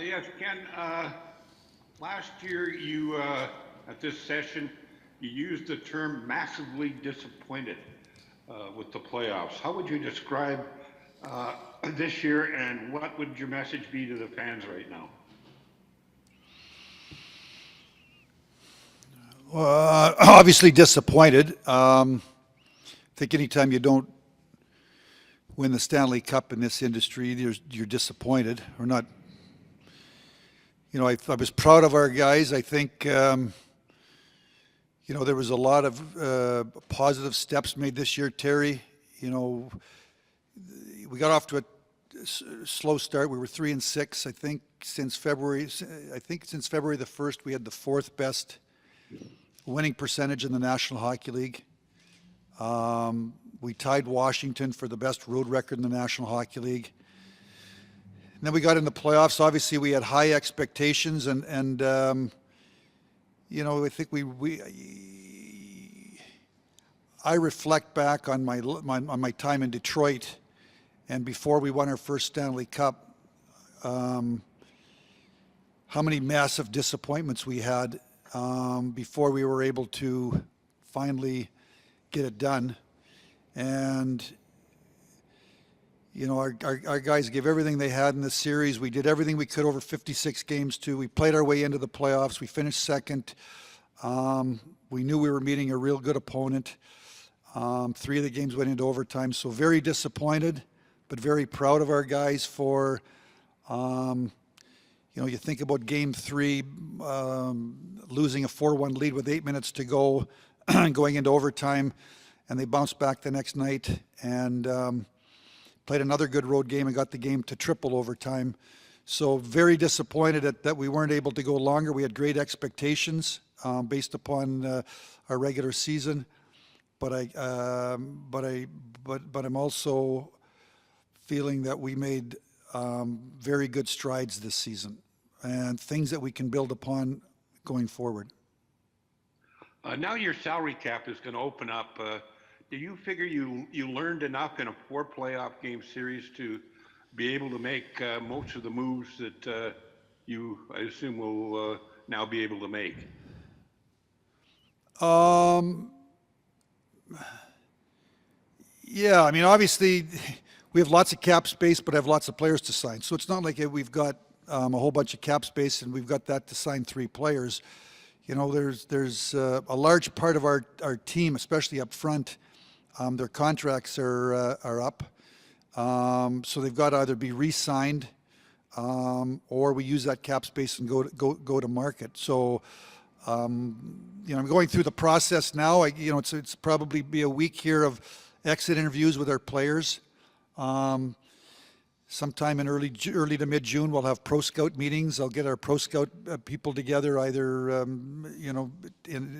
Yes, Ken. Last year, you at this session, you used the term massively disappointed with the playoffs. How would you describe this year, and what would your message be to the fans right now? Obviously disappointed. I think anytime you don't win the Stanley Cup in this industry, you're disappointed or not. I was proud of our guys. I think, there was a lot of positive steps made this year, Terry. We got off to a slow start. We were 3-6, I think, since February. I think since February the 1st, we had the fourth best winning percentage in the National Hockey League. We tied Washington for the best road record in the National Hockey League. And then we got in the playoffs. Obviously, we had high expectations, and I think I reflect back on my time in Detroit, and before we won our first Stanley Cup, how many massive disappointments we had before we were able to finally get it done. And our guys gave everything they had in the series. We did everything we could over 56 games too. We played our way into the playoffs. We finished second. We knew we were meeting a real good opponent. 3 of the games went into overtime. So very disappointed, but very proud of our guys for, you think about game 3, losing a 4-1 lead with 8 minutes to go, going into overtime, and they bounced back the next night and played another good road game and got the game to triple overtime. So very disappointed that we weren't able to go longer. We had great expectations based upon our regular season, but I'm also feeling that we made very good strides this season and things that we can build upon going forward. Now your salary cap is going to open up. Do you figure you learned enough in a 4 playoff game series to be able to make most of the moves that you, I assume, will now be able to make? Yeah, I mean, obviously, we have lots of cap space, but I have lots of players to sign. So it's not like we've got a whole bunch of cap space and we've got that to sign 3 players. There's a large part of our team, especially up front. Their contracts are up, so they've got to either be re-signed or we use that cap space and go to market. So, I'm going through the process now. It's probably be a week here of exit interviews with our players. Sometime in early to mid-June, we'll have pro scout meetings. I'll get our pro scout people together, either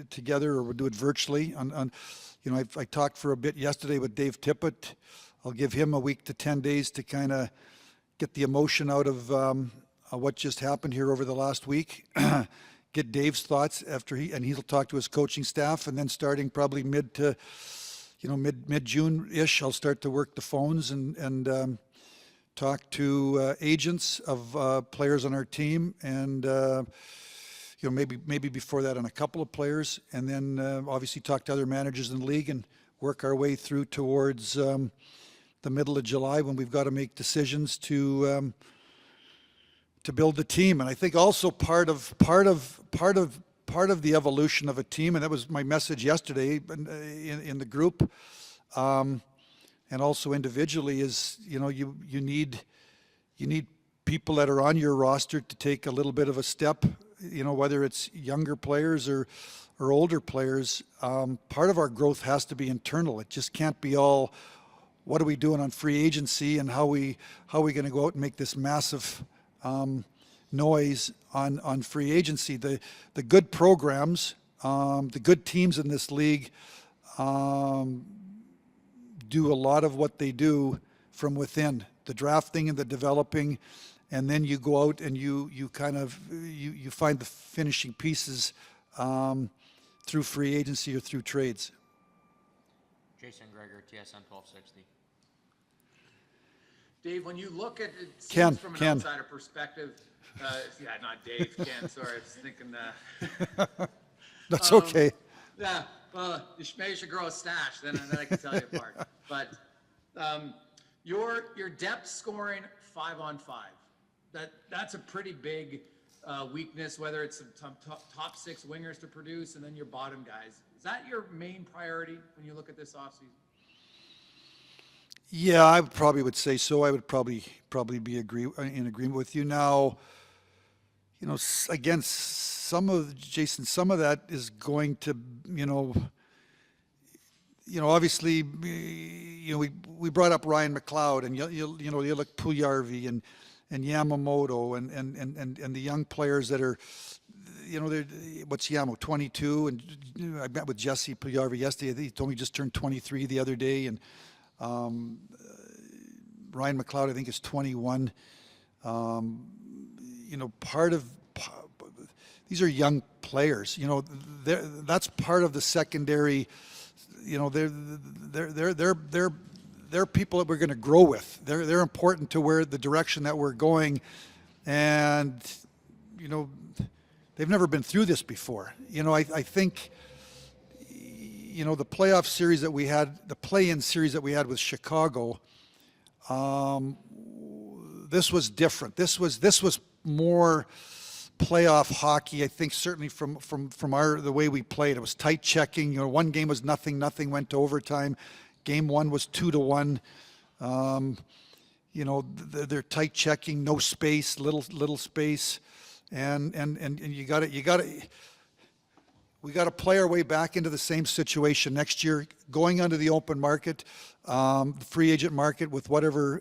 together, or we'll do it virtually. I talked for a bit yesterday with Dave Tippett. I'll give him a week to 10 days to kind of get the emotion out of what just happened here over the last week. Get Dave's thoughts after he'll talk to his coaching staff, and then starting probably mid-June-ish, I'll start to work the phones and talk to agents of players on our team, and maybe before that on a couple of players, and then obviously talk to other managers in the league and work our way through towards the middle of July, when we've got to make decisions to build the team. And I think also part of the evolution of a team, and that was my message yesterday in the group, and also individually, is you need people that are on your roster to take a little bit of a step, whether it's younger players or older players. Part of our growth has to be internal. It just can't be all, what are we doing on free agency, and how we going to go out and make this massive noise on free agency. The good programs, the good teams in this league do a lot of what they do from within, the drafting and the developing, and then you go out and you find the finishing pieces through free agency or through trades. Jason Gregor, TSN 1260. Dave, when you look at it, Ken, from an Ken. outsider perspective, Yeah, not Dave, Ken, sorry, I was thinking, That's okay. yeah, well, maybe you should grow a stash, then I can tell you apart. But your depth scoring 5-on-5, that's a pretty big weakness, whether it's some top six wingers to produce and then your bottom guys. Is that your main priority when you look at this offseason? Yeah, I probably would say so. I would probably be in agreement with you. Now, again, some of that is going to, obviously, we brought up Ryan McLeod, and you look Puljujarvi and Yamamoto and the young players that are, they're, what's Yamo, 22, and I met with Jesse Puljujarvi yesterday. He told me he just turned 23 the other day, and Ryan McLeod, I think, is 21. These are young players. That's part of the secondary. They're people that we're going to grow with. They're important to where the direction that we're going, and they've never been through this before. I think. The playoff series that we had, the play-in series that we had with Chicago, this was different. This was more playoff hockey. I think certainly from the way we played, it was tight checking. One game was nothing, went to overtime. Game one was 2-1. They're tight checking, no space, little space, and you got to. We got to play our way back into the same situation next year, going onto the open market, the free agent market, with whatever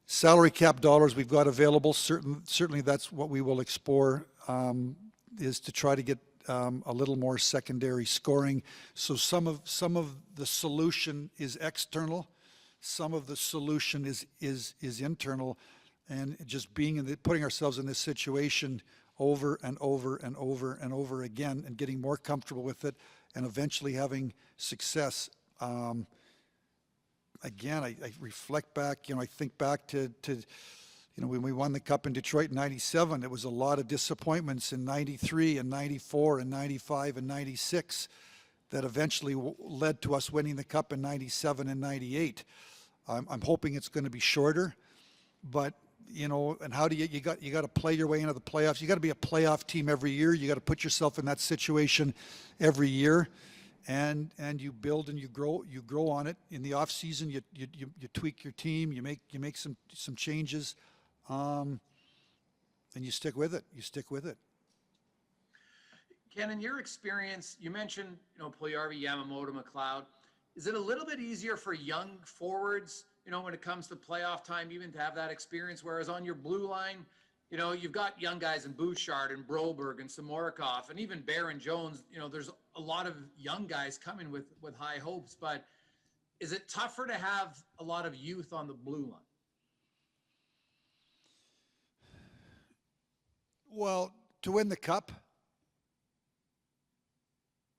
salary cap dollars we've got available. Certainly that's what we will explore, is to try to get a little more secondary scoring. So some of the solution is external, some of the solution is internal, and just putting ourselves in this situation over and over and over and over again, and getting more comfortable with it, and eventually having success. Again, I reflect back, I think back to when we won the Cup in Detroit in 97, it was a lot of disappointments in 93 and 94 and 95 and 96 that eventually led to us winning the Cup in 97 and 98. I'm hoping it's going to be shorter, but and how do you got to play your way into the playoffs. You got to be a playoff team every year. You got to put yourself in that situation every year, and you build and you grow on it. In the off season, you tweak your team. You make some changes, and you stick with it. Ken, in your experience, you mentioned Puljujarvi, Yamamoto, McLeod. Is it a little bit easier for young forwards, when it comes to playoff time, even to have that experience? Whereas on your blue line, you've got young guys in Bouchard and Broberg and Samorikov and even Barron Jones. There's a lot of young guys coming with high hopes. But is it tougher to have a lot of youth on the blue line? Well, to win the Cup,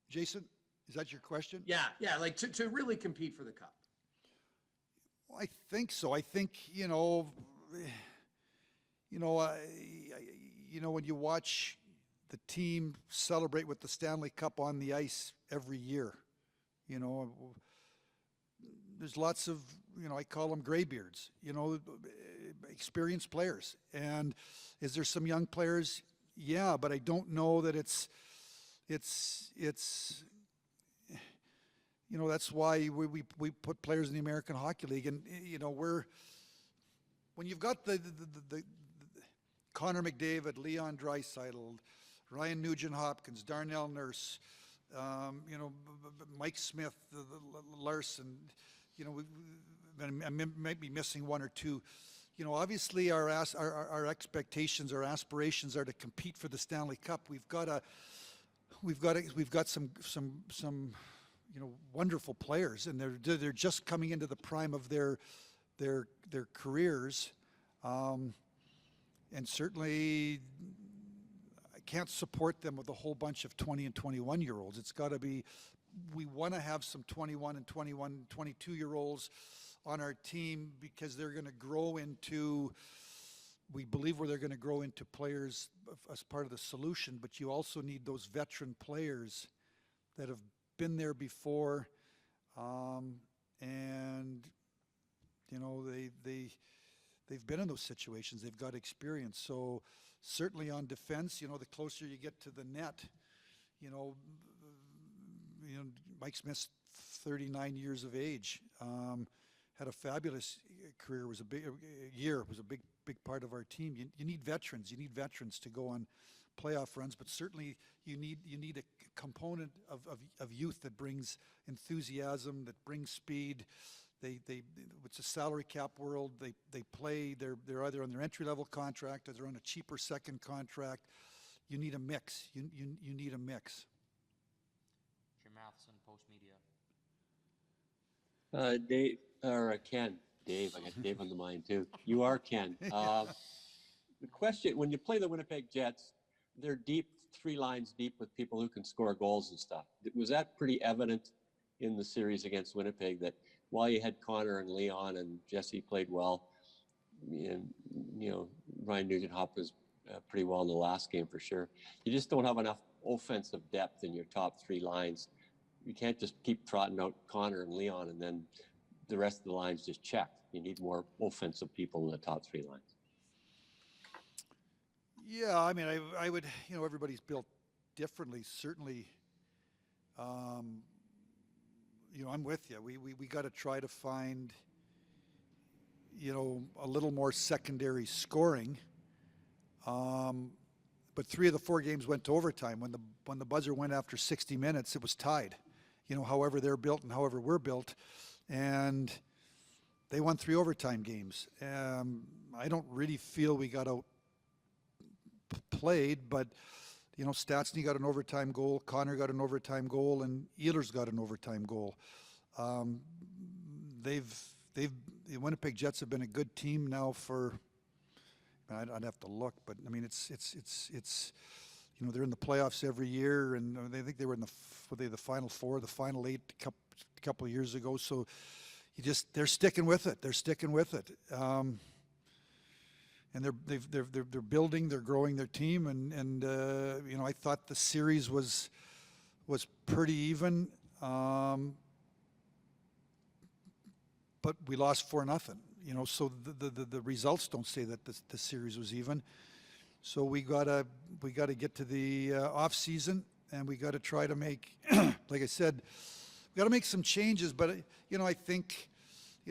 Jason, is that your question? Yeah, like to really compete for the Cup. Well, I think so. I think when you watch the team celebrate with the Stanley Cup on the ice every year, there's lots of I call them graybeards, experienced players. And is there some young players? Yeah, but I don't know that it's that's why we put players in the American Hockey League, and when you've got the Connor McDavid, Leon Draisaitl, Ryan Nugent-Hopkins, Darnell Nurse, Mike Smith, Larson, I might be missing one or two. Obviously our expectations, our aspirations are to compete for the Stanley Cup. We've got some wonderful players, and they're just coming into the prime of their careers, and certainly I can't support them with a whole bunch of 20 and 21 year olds. It's got to be, we want to have some 21 and 22 year olds on our team, because they're going to grow into we believe where they're going to grow into players as part of the solution, but you also need those veteran players that have been there before, and they've been in those situations. They've got experience. So certainly on defense, the closer you get to the net, Mike Smith's 39 years of age, had a fabulous career. Was a big part of our team. You need veterans. You need veterans to go on playoff runs, but certainly you need a component of youth that brings enthusiasm, that brings speed. It's a salary cap world. They play. They're either on their entry level contract or they're on a cheaper second contract. You need a mix. You need a mix. Jim Matheson, Post Media. Dave, or Ken, Dave, I got Dave on the mind too. You are Ken. The question, when you play the Winnipeg Jets, they're deep, 3 lines deep with people who can score goals and stuff. Was that pretty evident in the series against Winnipeg, that while you had Connor and Leon and Jesse played well, and Ryan Nugent-Hopkins was pretty well in the last game for sure, you just don't have enough offensive depth in your top 3 lines. You can't just keep trotting out Connor and Leon and then the rest of the lines just check. You need more offensive people in the top 3 lines. Yeah, I mean, I would, everybody's built differently. Certainly, I'm with you. We got to try to find, a little more secondary scoring. But 3 of the 4 games went to overtime. When the buzzer went after 60 minutes, it was tied. However they're built and however we're built, and they won 3 overtime games. I don't really feel we got outplayed, but Stastny got an overtime goal, Connor got an overtime goal, and Ehlers got an overtime goal. The Winnipeg Jets have been a good team now for. I'd have to look, but I mean it's they're in the playoffs every year, and they think they were in the Final Four, the Final 8 a couple of years ago. So they're sticking with it. They're sticking with it, and they're building, they're growing their team, and I thought the series was pretty even, but we lost 4-0. So the results don't say that the series was even. So we gotta get to the off season, and we gotta try to make, like I said, we gotta make some changes. But I think,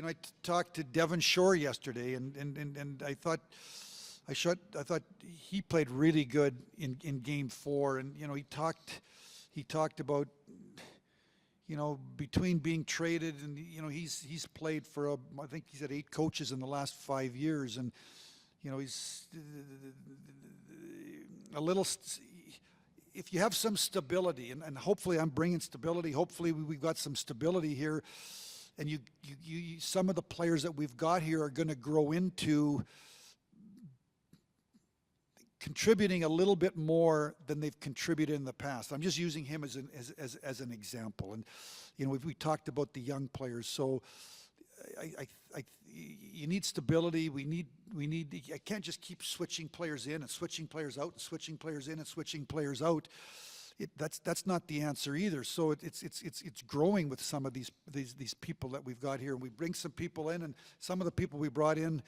I talked to Devon Shore yesterday, and I thought he played really good in Game 4, and he talked about. Between being traded and, he's played for, I think he's had 8 coaches in the last 5 years. And, he's a little, if you have some stability, and hopefully I'm bringing stability, hopefully we've got some stability here. And you some of the players that we've got here are going to grow into contributing a little bit more than they've contributed in the past. I'm just using him as an example. And we talked about the young players. So you need stability. We need. I can't just keep switching players in and switching players out and switching players in and switching players out. That's not the answer either. So it's growing with some of these people that we've got here. And we bring some people in, and some of the people we brought in,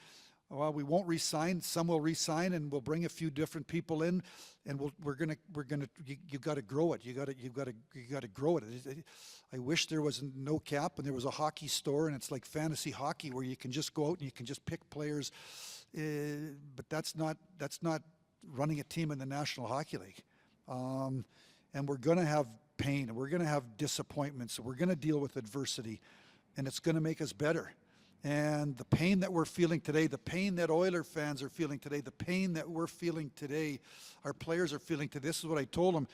well, we won't re-sign. Some will re-sign, and we'll bring a few different people in, and we're gonna. You got to grow it. You got to grow it. I wish there was no cap and there was a hockey store, and it's like fantasy hockey where you can just go out and you can just pick players. But that's not running a team in the National Hockey League. And we're gonna have pain, and we're gonna have disappointments, and we're gonna deal with adversity, and it's gonna make us better. And the pain that we're feeling today, the pain that Oiler fans are feeling today, the pain that we're feeling today, our players are feeling today. This is what I told them.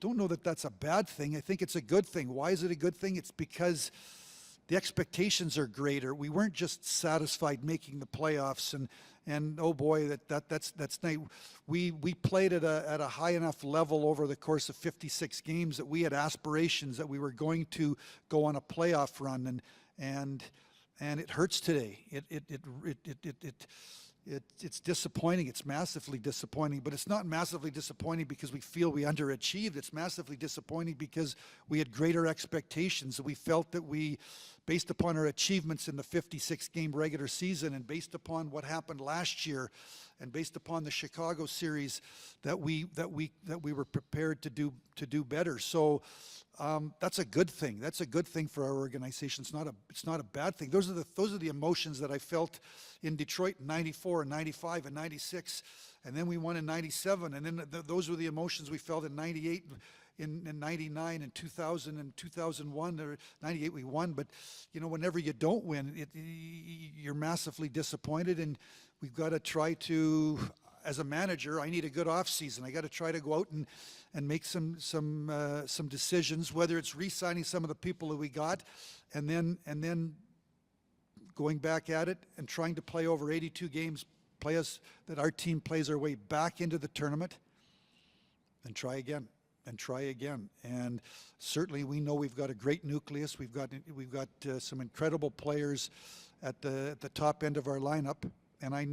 Don't know that that's a bad thing. I think it's a good thing. Why is it a good thing? It's because the expectations are greater. We weren't just satisfied making the playoffs, and oh boy, that's nice. We played at a high enough level over the course of 56 games that we had aspirations that we were going to go on a playoff run, and it hurts today. it's disappointing. It's massively disappointing, but it's not massively disappointing because we feel we underachieved. It's massively disappointing because we had greater expectations. We felt that we, based upon our achievements in the 56-game regular season and based upon what happened last year and based upon the Chicago series, that we were prepared to do better. So that's a good thing. That's a good thing for our organization. It's not a bad thing. Those are the emotions that I felt in Detroit in '94 and '95 and '96, and then we won in '97, and then those were the emotions we felt in '98. In '99 and 2000 and 2001 or '98 we won, but whenever you don't win, you're massively disappointed, and we've got to try to, as a manager, I need a good off season. I got to try to go out and make some decisions, whether it's re-signing some of the people that we got, and then going back at it and trying to play over 82 games, that our team plays our way back into the tournament, and try again. And certainly we know we've got a great nucleus. We've got some incredible players at the top end of our lineup, and I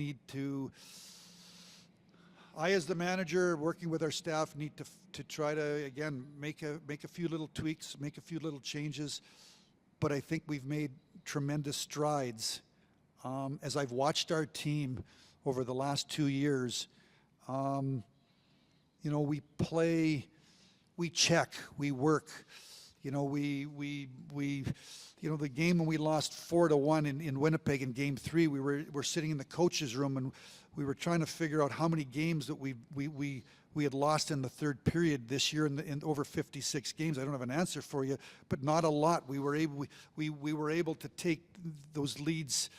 as the manager, working with our staff, need to try to again make a few little tweaks, make a few little changes. But I think we've made tremendous strides. As I've watched our team over the last 2 years, we play. We check, we work, the game when we lost 4-1 in Winnipeg in Game 3, we're sitting in the coach's room and we were trying to figure out how many games that we had lost in the third period this year in over 56 games. I don't have an answer for you, but not a lot. We were able to take those leads.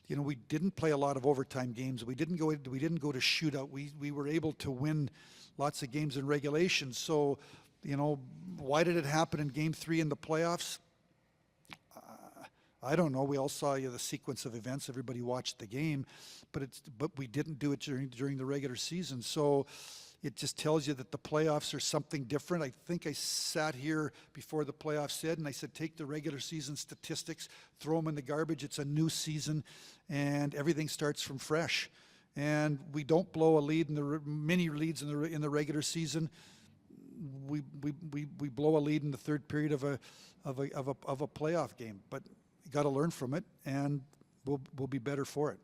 We didn't play a lot of overtime games. We didn't go to shootout. We were able to win lots of games in regulation. So, why did it happen in Game 3 in the playoffs? I don't know. We all saw the sequence of events. Everybody watched the game, but we didn't do it during the regular season. So it just tells you that the playoffs are something different. I think I sat here before the playoffs and I said, take the regular season statistics, throw them in the garbage. It's a new season, and everything starts from fresh. And we don't blow a lead many leads in the regular season. We blow a lead in the third period of a playoff game. But you got to learn from it, and we'll be better for it,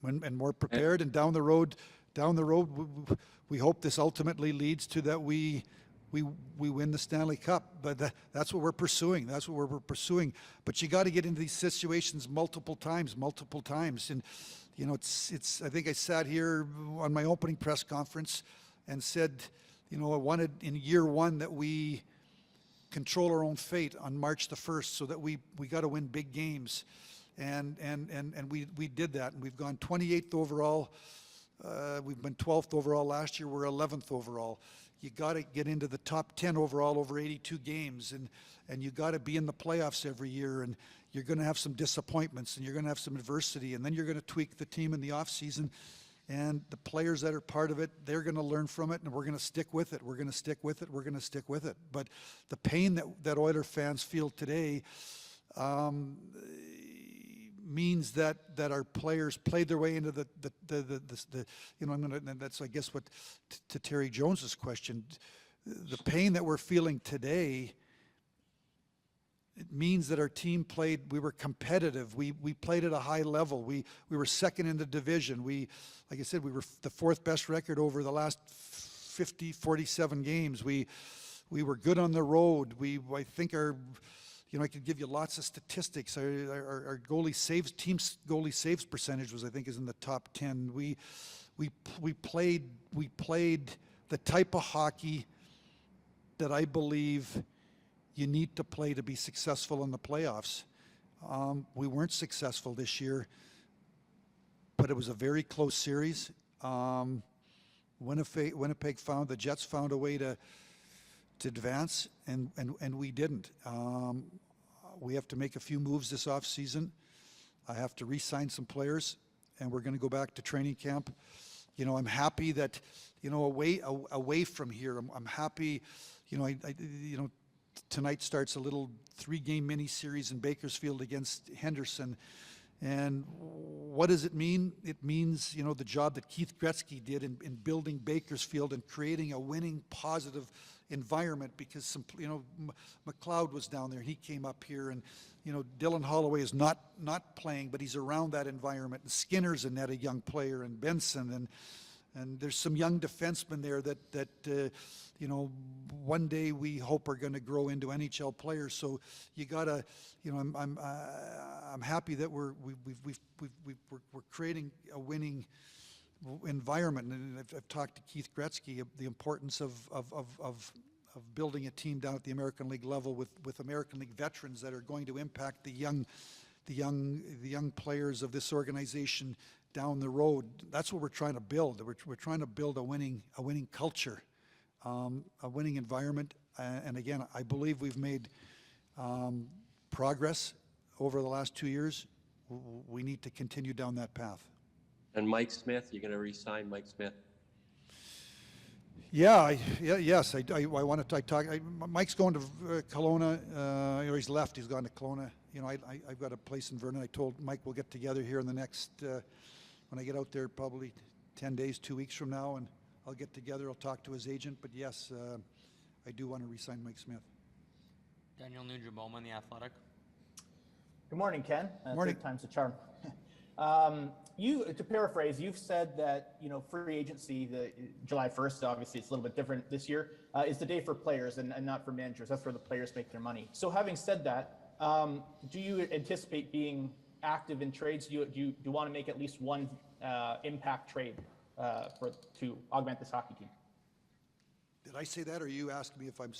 and more prepared. And down the road, we hope this ultimately leads to that we win the Stanley Cup. But that's what we're pursuing. But you got to get into these situations multiple times, and. I think I sat here on my opening press conference and said, I wanted in year one that we control our own fate on March the 1st, so that we got to win big games. And we did that, and we've gone 28th overall. We've been 12th overall last year. We're 11th overall. You got to get into the top 10 overall over 82 games, and you got to be in the playoffs every year, and you're going to have some disappointments, and you're going to have some adversity, and then you're going to tweak the team in the off season, and the players that are part of it, they're going to learn from it, and we're going to stick with it. But the pain that Oiler fans feel today means that our players played their way into that's I guess what to Terry Jones's question, the pain that we're feeling today. It means that our team we were competitive. We played at a high level. We were second in the division. Like I said, we were the fourth best record over the last 47 games. We were good on the road. I think I could give you lots of statistics. Our team's goalie saves percentage is in the top 10. We played the type of hockey that I believe you need to play to be successful in the playoffs. We weren't successful this year, but it was a very close series. Winnipeg the Jets found a way to advance, and we didn't. We have to make a few moves this off season. I have to re-sign some players, and we're going to go back to training camp. I'm happy that, away from here, I'm happy, tonight starts a little 3-game mini series in Bakersfield against Henderson, And what does it mean? It means, you know, the job that Keith Gretzky did in building Bakersfield and creating a winning, positive environment, because some, you know, McLeod was down there. He came up here, and, you know, Dylan Holloway is not playing, but he's around that environment. And Skinner's a net a young player, and Benson, and there's some young defensemen there that you know, one day we hope are going to grow into NHL players. So you gotta, you know, I'm happy that we're creating a winning environment. And I've talked to Keith Gretzky the importance of building a team down at the American League level with American League veterans that are going to impact the young players of this organization down the road. That's what we're trying to build. We're trying to build a winning culture, a winning environment. And again, I believe we've made progress over the last 2 years. We need to continue down that path. And Mike Smith, you're going to re-sign Mike Smith? Yes. I wanted to talk. Mike's going to Kelowna. Or he's left. He's gone to Kelowna. You know, I've got a place in Vernon. I told Mike we'll get together here in the next, when I get out there, probably 10 days, 2 weeks from now, and I'll get together. I'll talk to his agent. But yes, I do want to re-sign Mike Smith. Daniel Nugent-Bowman, The Athletic. Good morning, Ken. Morning. Third time's a charm. You, to paraphrase, you've said that, you know, free agency, the July 1st, obviously it's a little bit different this year, is the day for players and not for managers. That's where the players make their money. So having said that, do you anticipate being active in trades? Do you want to make at least one impact trade to augment this hockey team? Did I say that, or you asked me if I'm?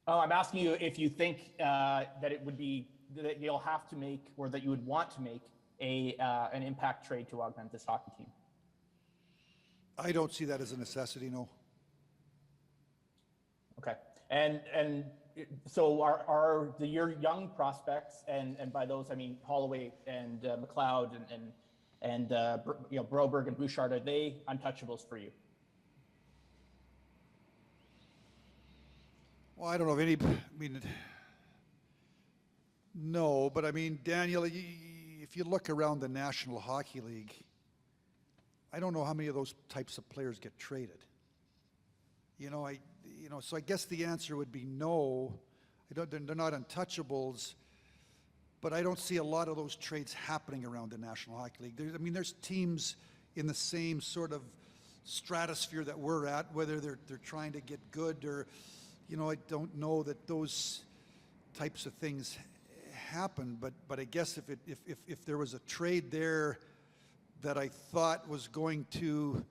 Oh, I'm asking you if you think that it would be that you'll have to make, or that you would want to make an impact trade to augment this hockey team. I don't see that as a necessity. No. Okay, and so are your young prospects, and by those I mean Holloway and McLeod and you know, Broberg and Bouchard, are they untouchables for you? Well, I don't know of any. I mean, no, but I mean, Daniel, if you look around the National Hockey League, I don't know how many of those types of players get traded. You know, so I guess the answer would be no. They're not untouchables, but I don't see a lot of those trades happening around the National Hockey League. There's teams in the same sort of stratosphere that we're at, whether they're trying to get good or, you know, I don't know that those types of things happen, but I guess if there was a trade there that I thought was going to,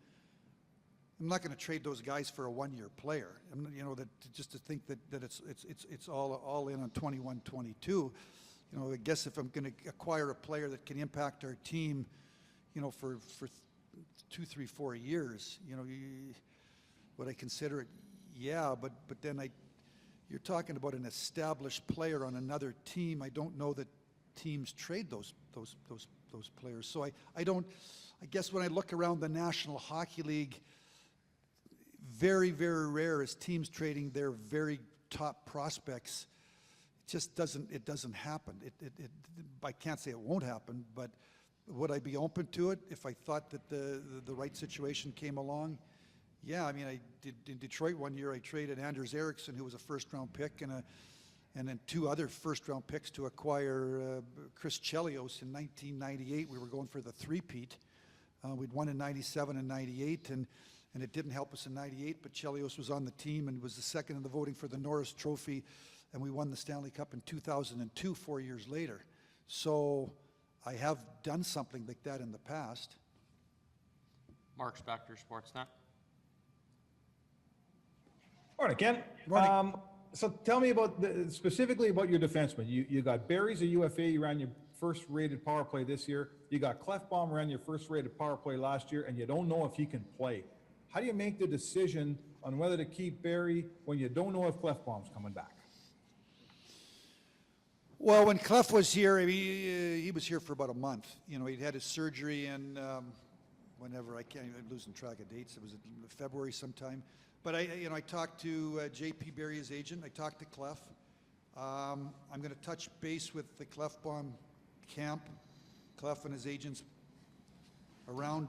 I'm not going to trade those guys for a one-year player. You know, that just to think that it's all in on 21, 22. You know, I guess if I'm going to acquire a player that can impact our team, you know, for 2, 3, 4 years, you know, would I consider it? Yeah, but then you're talking about an established player on another team. I don't know that teams trade those players. So I guess when I look around the National Hockey League, very, very rare is teams trading their very top prospects. It just doesn't happen. I can't say it won't happen, but would I be open to it if I thought that the right situation came along? Yeah, I mean, I did in Detroit one year. I traded Anders Eriksson, who was a first-round pick, and then 2 other first-round picks to acquire Chris Chelios in 1998. We were going for the three-peat. We'd won in 97 and 98, and it didn't help us in 98, but Chelios was on the team and was the second in the voting for the Norris Trophy, and we won the Stanley Cup in 2002, 4 years later. So I have done something like that in the past. Mark Spector, Sportsnet. Morning, Ken. Morning. So tell me specifically about your defenseman. You got Barry's a UFA. You ran your first rated power play this year. You got Clefbaum ran your first rated power play last year, and you don't know if he can play. How do you make the decision on whether to keep Barry when you don't know if Clefbaum's coming back? Well, when Clef was here, he was here for about a month. You know, he'd had his surgery in whenever, I'm losing track of dates. It was in February sometime. But I talked to J.P. Barry, his agent. I talked to Clef. I'm going to touch base with the Clefbaum camp Clough and his agents around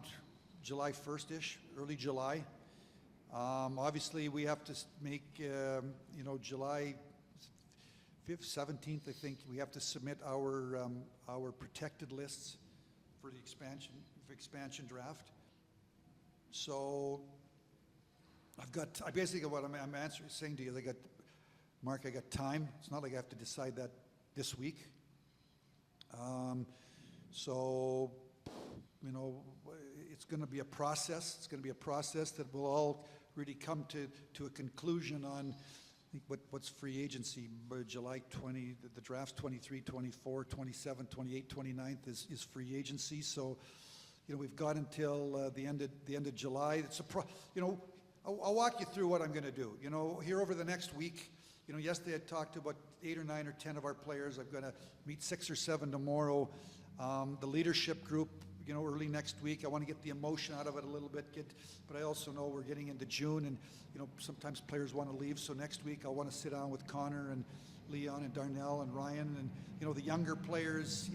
July 1st-ish, early July. Obviously, we have to make, July 5th, 17th, I think, we have to submit our protected lists for the expansion draft. So I basically what I'm saying to you, Mark, I got time. It's not like I have to decide that this week. So, it's going to be a process. It's going to be a process that will all really come to a conclusion on, I think, what's free agency. By July 20, the draft's 23, 24, 27, 28, 29th is free agency. So, we've got until the end of July. It's I'll walk you through what I'm going to do. Here over the next week. Yesterday I talked to about 8 or 9 or 10 of our players. I'm going to meet 6 or 7 tomorrow. The leadership group, early next week. I want to get the emotion out of it a little bit. But I also know we're getting into June, and sometimes players want to leave. So next week I'll want to sit down with Connor and Leon and Darnell and Ryan and the younger players.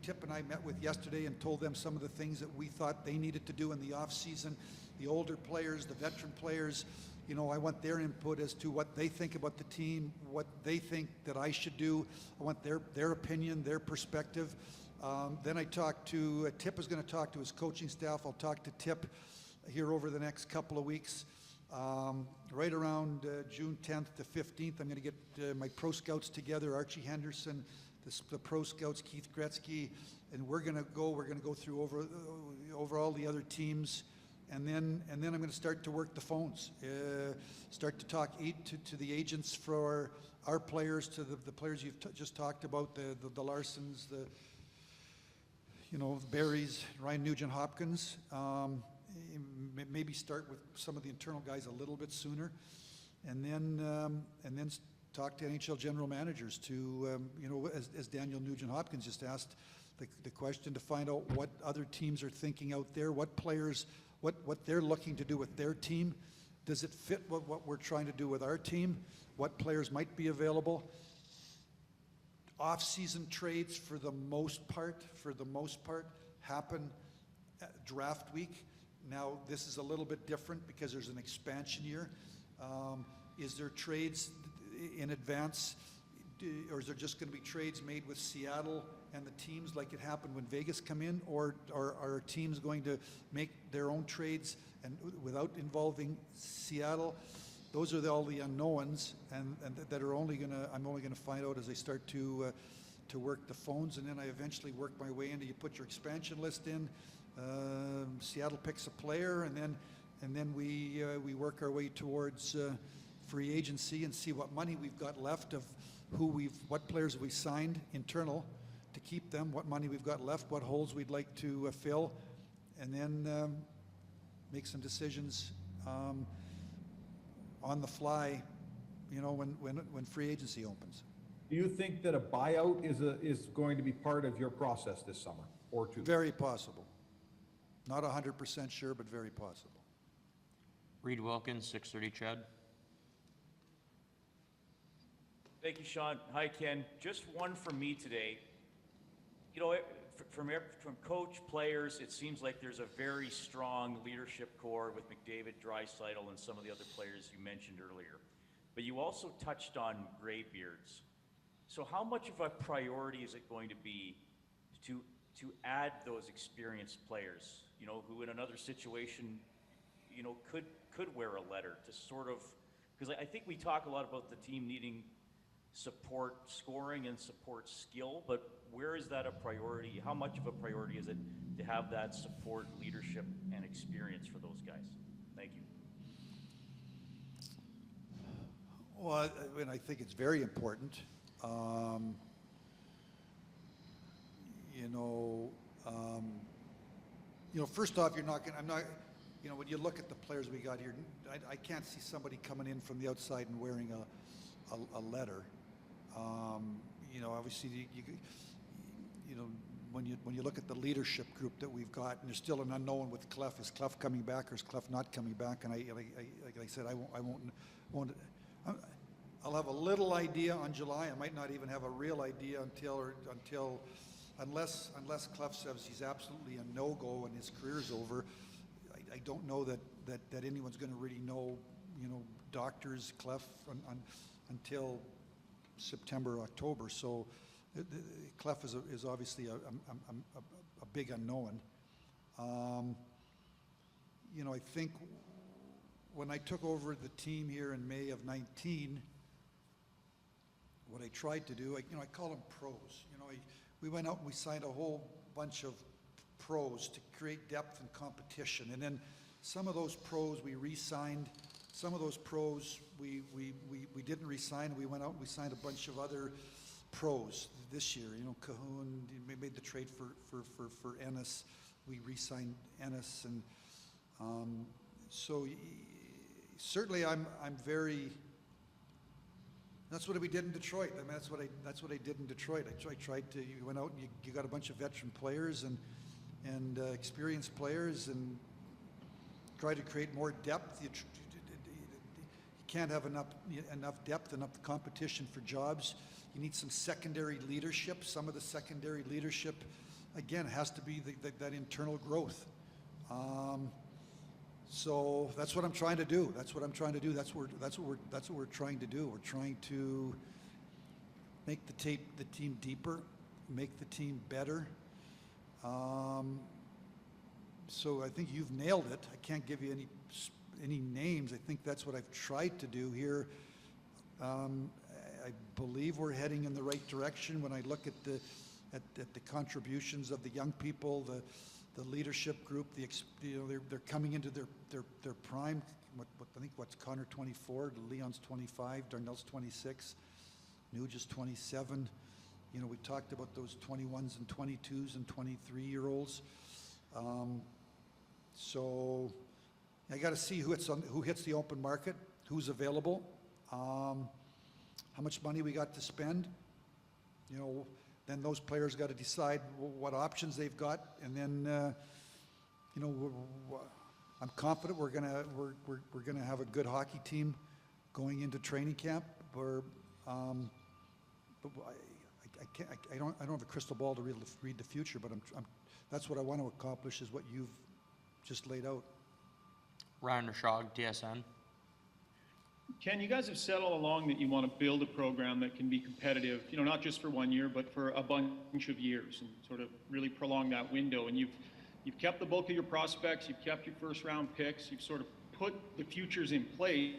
Tip and I met with yesterday and told them some of the things that we thought they needed to do in the off season. The older players, the veteran players. I want their input as to what they think about the team, what they think that I should do. I want their opinion, their perspective. Then I talked to, Tip is going to talk to his coaching staff. I'll talk to Tip here over the next couple of weeks. Right around June 10th to 15th, I'm going to get my pro scouts together, Archie Henderson, the pro scouts, Keith Gretzky, and we're going to go through over all the other teams. And then I'm going to start to work the phones, start to talk to the agents for our players, to the players you've just talked about, the Larsons, the Barrys, Ryan Nugent-Hopkins. Maybe start with some of the internal guys a little bit sooner, and then talk to NHL general managers to as Daniel Nugent-Hopkins just asked the question, to find out what other teams are thinking out there, what players. What they're looking to do with their team. Does it fit what we're trying to do with our team? What players might be available? Off-season trades for the most part, happen at draft week. Now, this is a little bit different because there's an expansion year. Is there trades in advance, or is there just going to be trades made with Seattle and the teams like it happened when Vegas come in, or are teams going to make their own trades and without involving Seattle? Those are all the unknowns, and that are I'm only gonna find out as I start to work the phones, and then I eventually work my way into, you put your expansion list in, Seattle picks a player, and then we work our way towards free agency and see what money we've got left of what players we signed internal to keep them, what money we've got left, what holes we'd like to fill, and then make some decisions on the fly, when free agency opens. Do you think that a buyout is going to be part of your process this summer or two? Very possible. Not 100% sure, but very possible. Reed Wilkins, 630 Chad. Thank you, Sean. Hi, Ken. Just one from me today. From coach, players, it seems like there's a very strong leadership core with McDavid, Draisaitl, and some of the other players you mentioned earlier. But you also touched on graybeards. So how much of a priority is it going to be to add those experienced players, who in another situation, could wear a letter to sort of, because I think we talk a lot about the team needing support scoring and support skill, but where is that a priority? How much of a priority is it to have that support, leadership, and experience for those guys? Thank you. Well, I think it's very important. First off, when you look at the players we got here, I can't see somebody coming in from the outside and wearing a letter. Obviously, when you look at the leadership group that we've got, and there's still an unknown with Clough. Is Clough coming back, or is Clough not coming back? And like I said, I'll have a little idea on July. I might not even have a real idea until unless Clef says he's absolutely a no-go and his career's over, I don't know that anyone's going to really know, doctors, Clef, until September, October. So Clef is obviously a big unknown. I think when I took over the team here in May of 19, what I tried to do, I call them pros. We went out and we signed a whole bunch of pros to create depth and competition. And then some of those pros we re-signed. Some of those pros we didn't re-sign. We went out and we signed a bunch of other pros this year. Cahoon, we made the trade for Ennis. We re-signed Ennis, and so certainly I'm very. That's what we did in Detroit. I mean, that's what I did in Detroit. I tried to. You went out and you got a bunch of veteran players and experienced players, and tried to create more depth. You can't have enough depth, enough competition for jobs. You need some secondary leadership. Some of the secondary leadership, again, has to be that internal growth. So that's what I'm trying to do. That's what we're trying to do. We're trying to make the team deeper, make the team better. So I think you've nailed it. I can't give you any names. I think that's what I've tried to do here. I believe we're heading in the right direction when I look at the contributions of the young people, the leadership group. They're coming into their prime. What's Connor 24, Leon's 25, Darnell's 26, Nuge is 27. We talked about those 21s and 22s and 23-year-olds. So I got to see who hits the open market, who's available, how much money we got to spend. Then those players got to decide what options they've got, and then I'm confident we're gonna have a good hockey team going into training camp. But I don't have a crystal ball to read the future, but that's what I want to accomplish, is what you've just laid out. Ryan Rashog, TSN. Ken, you guys have said all along that you want to build a program that can be competitive, not just for 1 year, but for a bunch of years, and sort of really prolong that window. And you've kept the bulk of your prospects, you've kept your first round picks, you've sort of put the futures in place,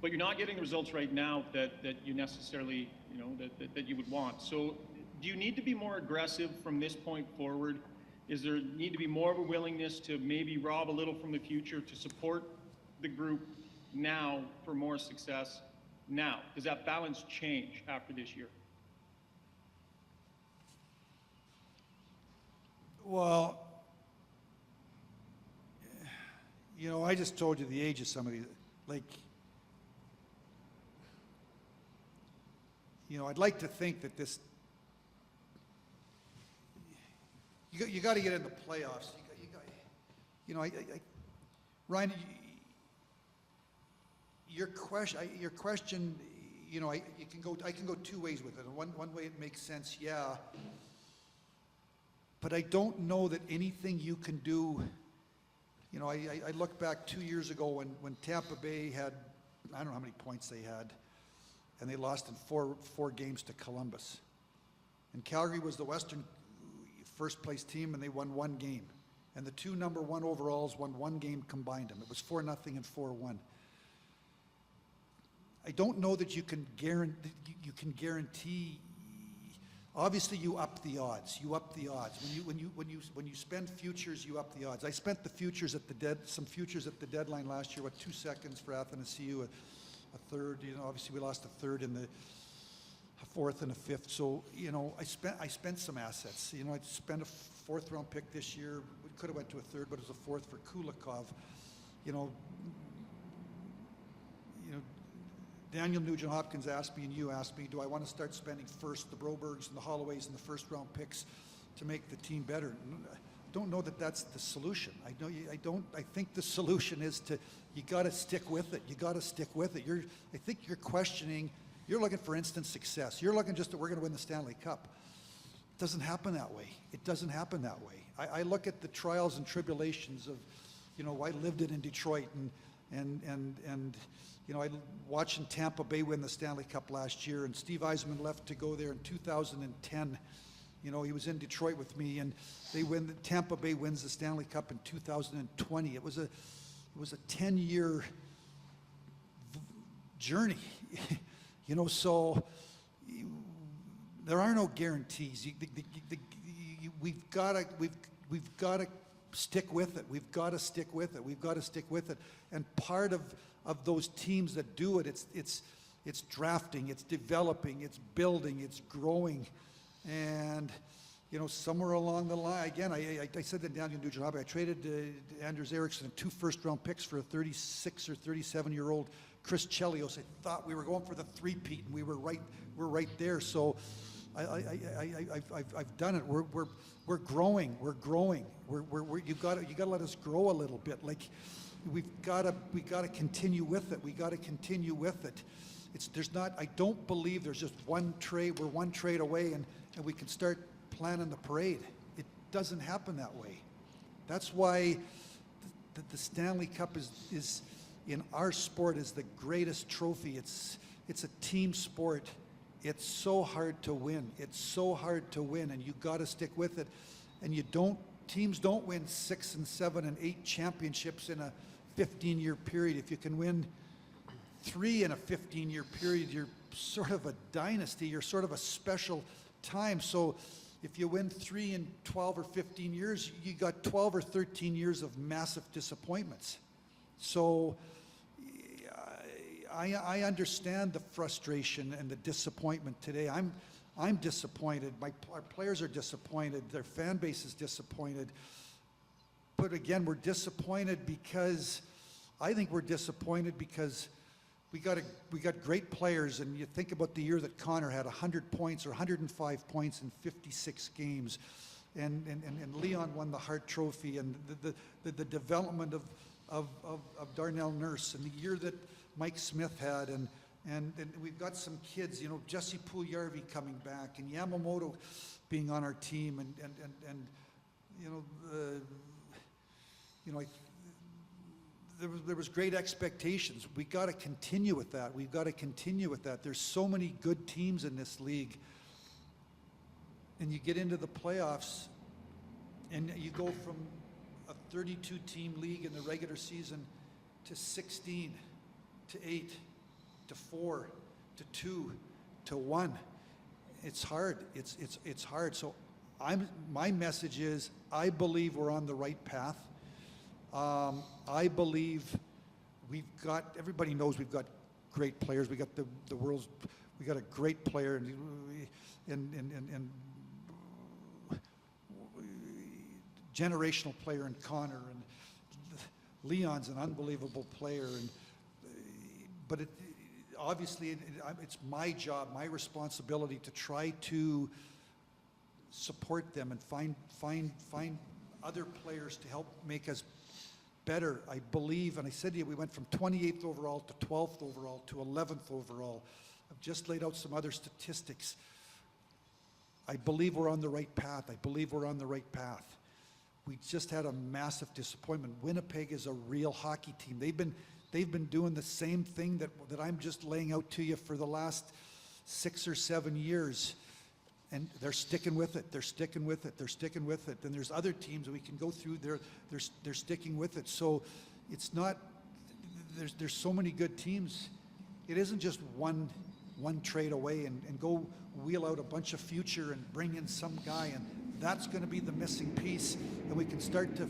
but you're not getting the results right now that you necessarily, that you would want. So do you need to be more aggressive from this point forward? Is there need to be more of a willingness to maybe rob a little from the future to support the group now for more success now? Does that balance change after this year? Well, I just told you the age of some of these. I'd like to think that this. You got to get in the playoffs. Ryan, your question, I can go two ways with it. One way it makes sense, yeah. But I don't know that anything you can do. I look back 2 years ago when Tampa Bay had, I don't know how many points they had, and they lost in four games to Columbus. And Calgary was the Western first place team, and they won one game. And the two number one overalls won one game, combined them. It was 4-0 and 4-1. I don't know that you can guarantee. Obviously, you up the odds. When you spend futures, you up the odds. I spent the futures some futures at the deadline last year. 2 seconds for Athanasiou, a third. Obviously we lost a third in the fourth and a fifth. So I spent some assets. I spent a fourth round pick this year. We could have went to a third, but it was a fourth for Kulikov. Daniel Nugent-Hopkins asked me, and you asked me, do I want to start spending first the Brobergs and the Holloways and the first round picks to make the team better? I don't know that that's the solution. I think the solution is you got to stick with it. I think you're questioning. You're looking for instant success. You're looking just that we're going to win the Stanley Cup. doesn't happen that way. It doesn't happen that way. I look at the trials and tribulations of, I lived it in Detroit, and I watching Tampa Bay win the Stanley Cup last year, and Steve Yzerman left to go there in 2010. He was in Detroit with me, and Tampa Bay wins the Stanley Cup in 2020. It was a 10-year journey, so there are no guarantees. We've got to stick with it. We've got to stick with it. We've got to stick with it. And part of those teams that do it, it's drafting, it's developing, it's building, it's growing. And somewhere along the line, again, I said that down in New Jersey, I traded Anders Eriksson and 2 first-round picks for a 36 or 37-year-old Chris Chelios. I thought we were going for the three-peat, and we're right there. So I've done it. We're growing. You got to let us grow a little bit. Like we got to continue with it. We got to continue with it. I don't believe there's just one trade. We're one trade away, and we can start planning the parade. It doesn't happen that way. That's why the Stanley Cup is in our sport is the greatest trophy. It's a team sport. It's so hard to win. It's so hard to win, and you got to stick with it. And teams don't win 6 and 7 and 8 championships in a 15-year period. If you can win 3 in a 15-year period, you're sort of a dynasty. You're sort of a special time. So if you win 3 in 12 or 15 years, you got 12 or 13 years of massive disappointments. So I understand the frustration and the disappointment today. I'm disappointed. Our players are disappointed. Their fan base is disappointed. But again, we're disappointed because I think we're disappointed because we got great players, and you think about the year that Connor had 100 points or 105 points in 56 games, and Leon won the Hart Trophy, and the development of Darnell Nurse, and the year that Mike Smith had, and we've got some kids, Jesse Puljujarvi coming back, and Yamamoto being on our team, there was great expectations. We got to continue with that. We've got to continue with that. There's so many good teams in this league, and you get into the playoffs, and you go from a 32-team league in the regular season to 16, to 8, to 4, to 2, to 1. It's hard. It's hard. So my message is I believe we're on the right path. I believe everybody knows we've got great players. We got we got a great player, and generational player in Connor, and Leon's an unbelievable player, but obviously it's my job, my responsibility to try to support them and find other players to help make us better. I believe, and I said to you, we went from 28th overall to 12th overall to 11th overall. I've just laid out some other statistics. I believe we're on the right path. I believe we're on the right path. We just had a massive disappointment. Winnipeg is a real hockey team. They've been doing the same thing that I'm just laying out to you for the last 6 or 7 years. And they're sticking with it. They're sticking with it. They're sticking with it. And there's other teams that we can go through. They're sticking with it. So it's not. There's so many good teams. It isn't just one trade away and go wheel out a bunch of future and bring in some guy, and that's going to be the missing piece. And we can start to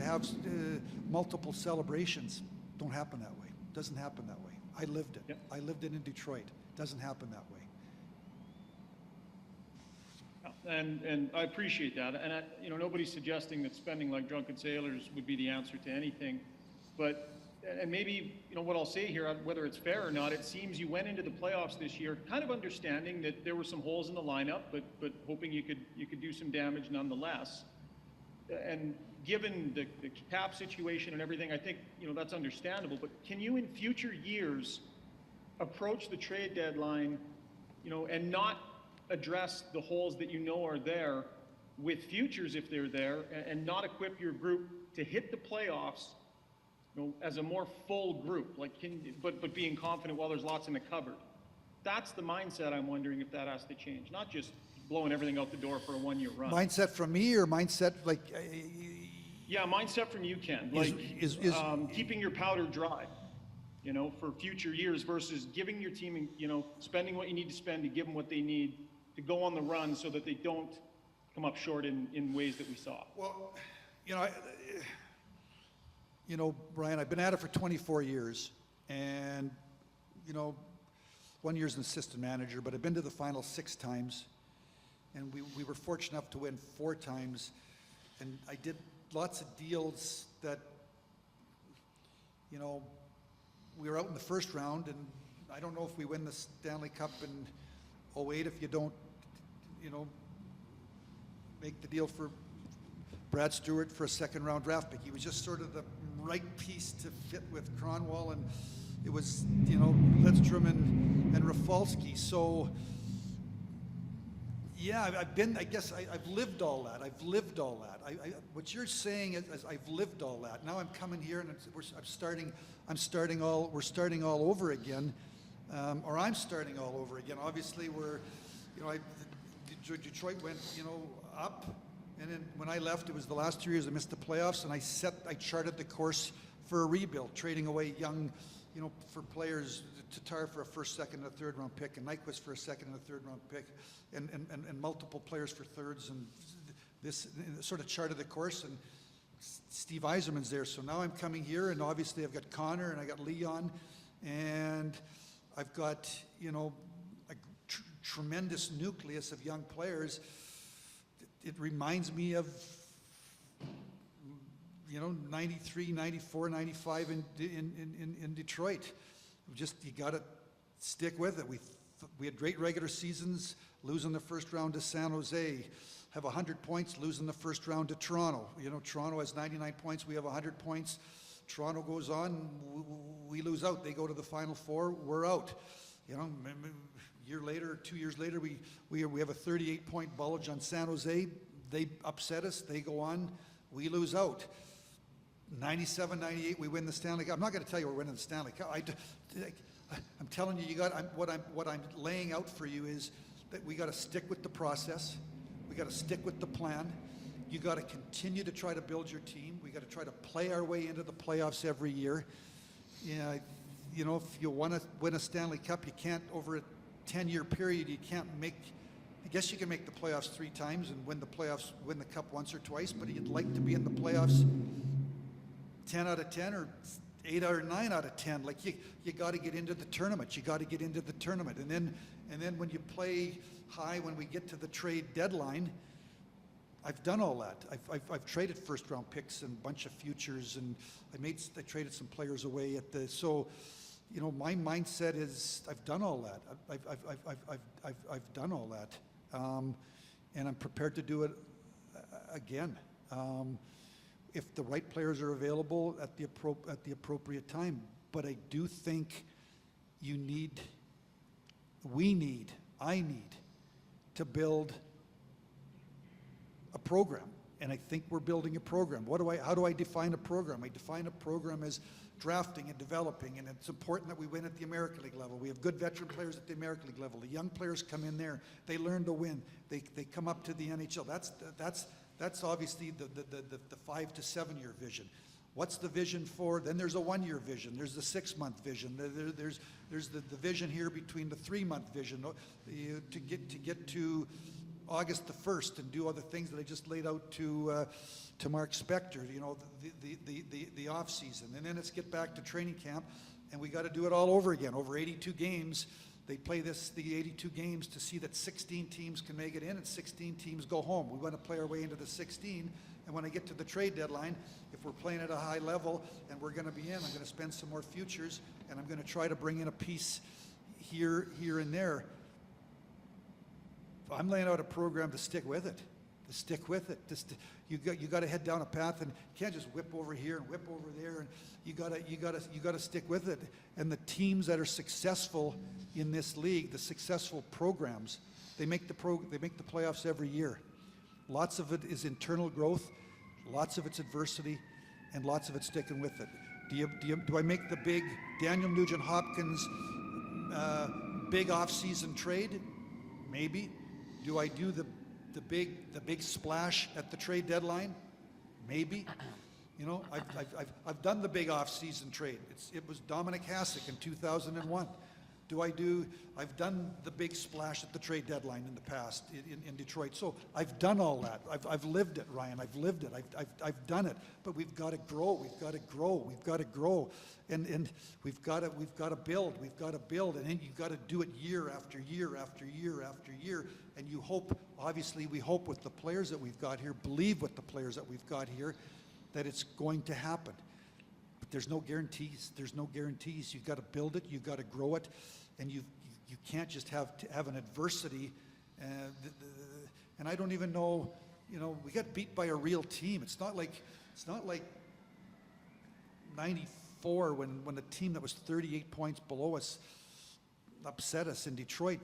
have multiple celebrations. Don't happen that way. Doesn't happen that way. I lived it. Yep. I lived it in Detroit. Doesn't happen that way. And I appreciate that. And nobody's suggesting that spending like drunken sailors would be the answer to anything. But and maybe what I'll say here, whether it's fair or not, it seems you went into the playoffs this year kind of understanding that there were some holes in the lineup, but hoping you could do some damage nonetheless. And given the cap situation and everything, I think that's understandable. But can you in future years approach the trade deadline, and not address the holes that you know are there with futures if they're there, and not equip your group to hit the playoffs, you know, as a more full group, like but being confident while there's lots in the cupboard. That's the mindset I'm wondering if that has to change, not just blowing everything out the door for a one-year run. Mindset from me or mindset like? Yeah, mindset from you, Ken. Like keeping your powder dry, you know, for future years versus giving your team, you know, spending what you need to spend to give them what they need to go on the run so that they don't come up short in ways that we saw. Well, you know, Brian, I've been at it for 24 years, and, you know, 1 year as an assistant manager, but I've been to the final 6 times, and we were fortunate enough to win 4 times, and I did lots of deals that, you know, we were out in the first round, and I don't know if we win the Stanley Cup in 08 if you don't, you know, make the deal for Brad Stewart for a second-round draft pick. He was just sort of the right piece to fit with Cronwall, and it was, you know, Lidstrom and Rafalski. So, yeah, I've lived all that. I've lived all that. What you're saying is I've lived all that. Now I'm coming here and we're starting all over again, or I'm starting all over again. Obviously, Detroit went, you know, up, and then when I left, it was the last 2 years I missed the playoffs, and I charted the course for a rebuild, trading away young, you know, for players, Tatar for a first, second, and a third round pick, and Nyquist for a second and a third round pick, and multiple players for thirds, and this sort of charted the course, and Steve Yzerman's there. So now I'm coming here, and obviously I've got Connor, and I got Leon, and I've got, you know, a tremendous nucleus of young players. It reminds me of, you know, 93, 94, 95 in Detroit. You got to stick with it. We had great regular seasons, losing the first round to San Jose, have 100 points, losing the first round to Toronto. You know, Toronto has 99 points, we have 100 points. Toronto goes on, we lose out. They go to the Final Four, we're out. You know, a year later, 2 years later, we have a 38-point bulge on San Jose. They upset us, they go on, we lose out. 97, 98, we win the Stanley Cup. I'm not going to tell you we're winning the Stanley Cup. I'm telling you, what I'm laying out for you is that we got to stick with the process. We got to stick with the plan. You got to continue to try to build your team. We got to try to play our way into the playoffs every year. Yeah, you know, if you want to win a Stanley Cup, you can't, over a 10-year period, you can't make, I guess you can make the playoffs 3 times and win the cup once or twice, but you'd like to be in the playoffs 10 out of 10 or 8 or 9 out of 10. Like you got to get into the tournament. You got to get into the tournament. And then when you play high, when we get to the trade deadline, I've done all that. I've traded first round picks and a bunch of futures, and I traded some players away so, you know, my mindset is I've done all that. I've done all that, and I'm prepared to do it again. If the right players are available at the appropriate time. But I do think I need to build a program, and I think we're building a program. How do I define a program? I define a program as drafting and developing, and it's important that we win at the American League level. We have good veteran players at the American League level. The young players come in there, they learn to win. They come up to the NHL. That's obviously the 5 to 7 year vision. What's the vision for? Then there's a 1 year vision. There's the 6 month vision. There's the vision here between the 3 month vision to get to August the 1st and do other things that I just laid out to Mark Spector. You know, the off season, and then let's get back to training camp, and we got to do it all over again. Over 82 games. They play the 82 games to see that 16 teams can make it in and 16 teams go home. We want to play our way into the 16, and when I get to the trade deadline, if we're playing at a high level and we're going to be in, I'm going to spend some more futures, and I'm going to try to bring in a piece here and there. I'm laying out a program to stick with it. You got to head down a path, and you can't just whip over here and whip over there, and you got to stick with it. And the teams that are successful in this league, the successful programs, they make the playoffs every year. Lots of it is internal growth, lots of it's adversity, and lots of it sticking with it. Do I make the big Daniel Nugent-Hopkins big off-season trade? Maybe. Do I do the big splash at the trade deadline? Maybe. You know, I've done the big off-season trade. It was Dominic Hasek in 2001. I've done the big splash at the trade deadline in the past in Detroit. So I've done all that. I've lived it, Ryan. I've lived it. I've done it. But we've got to grow. We've got to grow. We've got to grow. And we've got to build. We've got to build. And then you've got to do it year after year after year after year. And you hope, obviously we hope with the players that we've got here, believe with the players that we've got here, that it's going to happen. But there's no guarantees. There's no guarantees. You've got to build it. You've got to grow it. And you can't just have an adversity. And I don't even know, you know, we got beat by a real team. It's not like 94 when the team that was 38 points below us upset us in Detroit.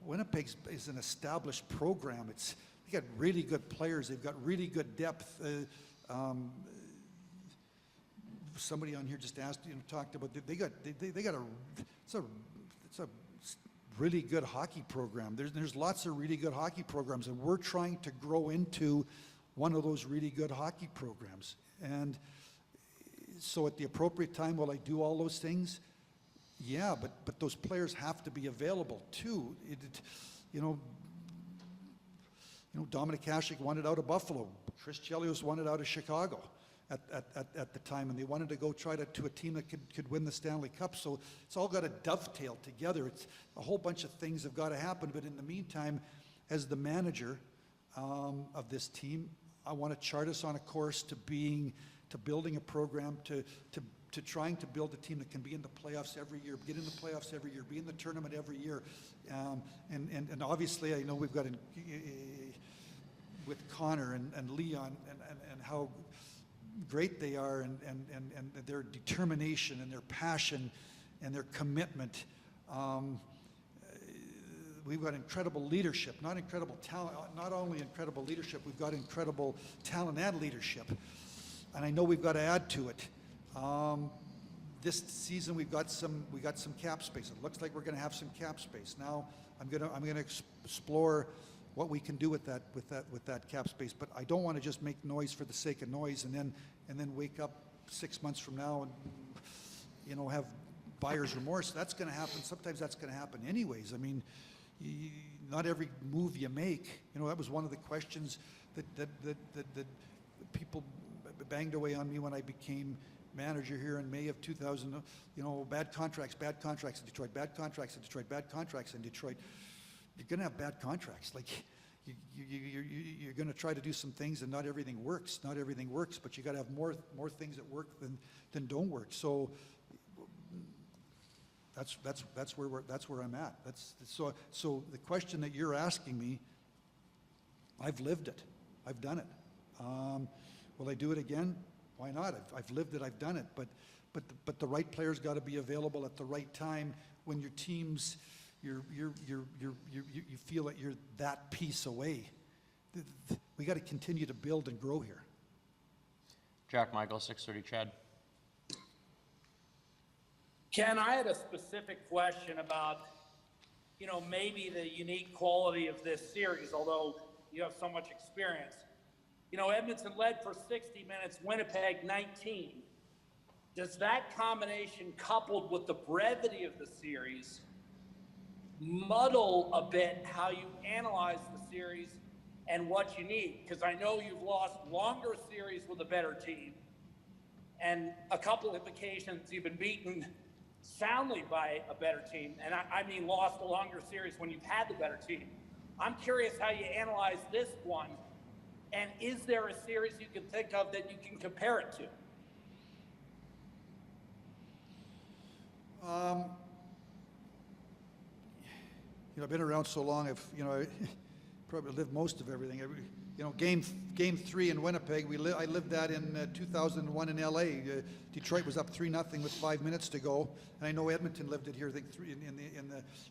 Winnipeg is an established program. They got really good players. They've got really good depth. Somebody on here just asked, talked about it's a really good hockey program. There's lots of really good hockey programs, and we're trying to grow into one of those really good hockey programs. And so at the appropriate time, will I do all those things? Yeah, but those players have to be available too. Dominic Hasek wanted out of Buffalo. Chris Chelios wanted out of Chicago at the time, and they wanted to go try to a team that could win the Stanley Cup. So it's all got to dovetail together. It's a whole bunch of things have got to happen. But in the meantime, as the manager of this team, I want to chart us on a course to building a program, to trying to build a team that can be in the playoffs every year, get in the playoffs every year, be in the tournament every year. And obviously, I know we've got with Connor and Leon and how great they are, and their determination and their passion and their commitment. We've got incredible leadership, not incredible talent, not only incredible leadership, we've got incredible talent and leadership. And I know we've got to add to it. This season we got some cap space. It looks like we're going to have some cap space. Now I'm going to explore what we can do with that cap space. But I don't want to just make noise for the sake of noise and then wake up 6 months from now and have buyer's remorse. That's going to happen. Sometimes that's going to happen anyways. I mean, not every move you make. That was one of the questions that people banged away on me when I became manager here in May of 2000. Bad contracts in Detroit, bad contracts in Detroit, bad contracts in Detroit. You're going to have bad contracts. Like you're going to try to do some things, and not everything works. Not everything works, but you got to have more things that work than don't work. So that's where I'm at. So the question that you're asking me, I've lived it. I've done it. Will I do it again? Why not? I've lived it. I've done it. But the right players got to be available at the right time when your team's you feel that you're that piece away. We got to continue to build and grow here. Jack Michael, 630 Chad. Ken, I had a specific question about, maybe the unique quality of this series, although you have so much experience. Edmonton led for 60 minutes, Winnipeg 19. Does that combination, coupled with the brevity of the series, muddle a bit how you analyze the series and what you need? Because I know you've lost longer series with a better team, and a couple of occasions you've been beaten soundly by a better team, and I mean lost a longer series when you've had the better team. I'm curious how you analyze this one, and is there a series you can think of that you can compare it to? I've been around so long. I probably lived most of everything. Game 3 in Winnipeg. I lived that in 2001 in LA. Detroit was up 3-0 with 5 minutes to go, and I know Edmonton lived it here. I think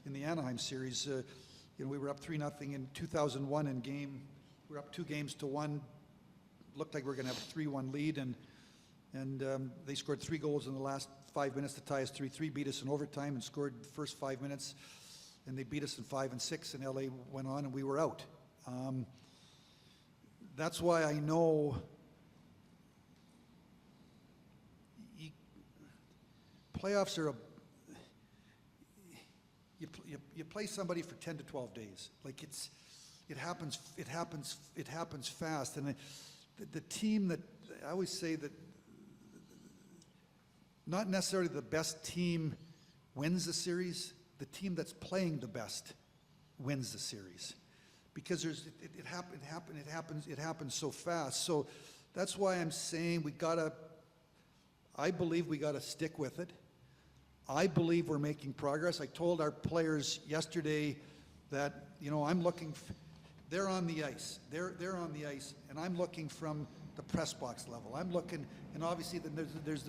in the Anaheim series. we were up 3-0 in 2001 we were up 2-1. Looked like we were going to have a 3-1 lead, and they scored 3 goals in the last 5 minutes to tie us 3-3, beat us in overtime, and scored the first 5 minutes, and they beat us in 5 and 6, and LA went on, and we were out. That's why I know playoffs are you play somebody for 10 to 12 days. Like it happens fast. And the team that I always say that not necessarily the best team wins the series, the team that's playing the best wins the series. Because it happens so fast. So that's why I'm saying I believe we gotta stick with it. I believe we're making progress. I told our players yesterday that, they're on the ice. They're on the ice, and I'm looking from the press box level. I'm looking, and obviously then there's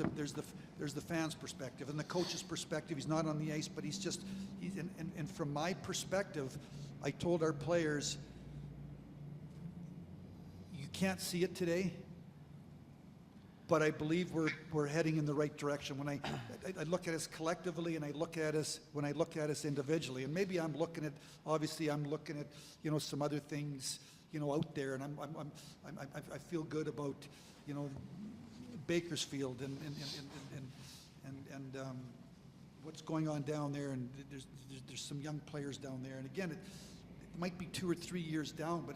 the fans' perspective and the coach's perspective. He's not on the ice, but and from my perspective, I told our players, you can't see it today, but I believe we're heading in the right direction. When I look at us collectively, and I look at us individually, and maybe I'm looking at some other things out there, and I feel good about Bakersfield and what's going on down there, and there's some young players down there, and again it might be 2 or 3 years down, but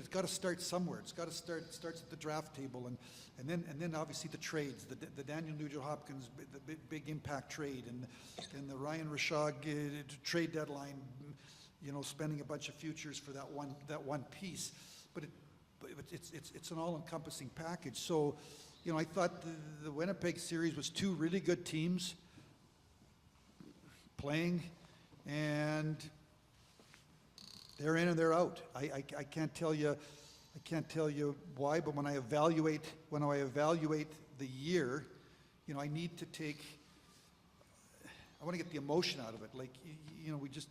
it's got to start somewhere. It's got to start. It starts at the draft table, and then obviously the trades, the Daniel Nugent-Hopkins, the big impact trade, and the Ryan Rishaug trade deadline. Spending a bunch of futures for that one piece, but it's an all-encompassing package. So, I thought the Winnipeg series was 2 really good teams playing, and they're in and they're out. I can't tell you why, but when I evaluate the year, I need to I want to get the emotion out of it. Like, we just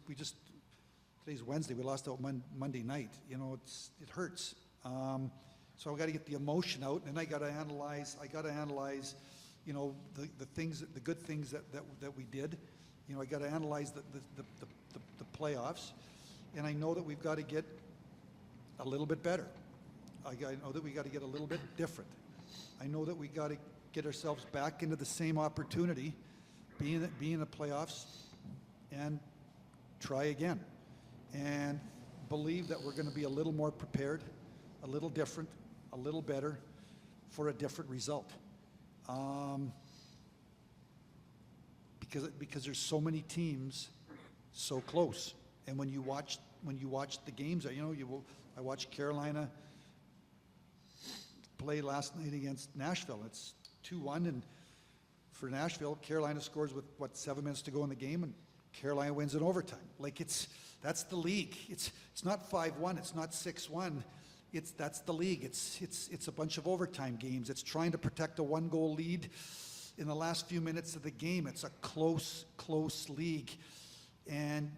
today's Wednesday. We lost out Monday night. It hurts. So I got to get the emotion out, and then I got to analyze. The things, the good things that we did. I got to analyze the playoffs, and I know that we've got to get a little bit better. I know that we got to get a little bit different. I know that we got to get ourselves back into the same opportunity, be in the playoffs, and try again. And believe that we're going to be a little more prepared, a little different, a little better for a different result. Because there's so many teams so close. And when you watch the games, I watched Carolina play last night against Nashville. It's 2-1, and for Nashville, Carolina scores with 7 minutes to go in the game, and Carolina wins in overtime. That's the league. It's not 5-1. It's not 6-1. That's the league. It's a bunch of overtime games. It's trying to protect a 1-goal lead in the last few minutes of the game. It's a close league, and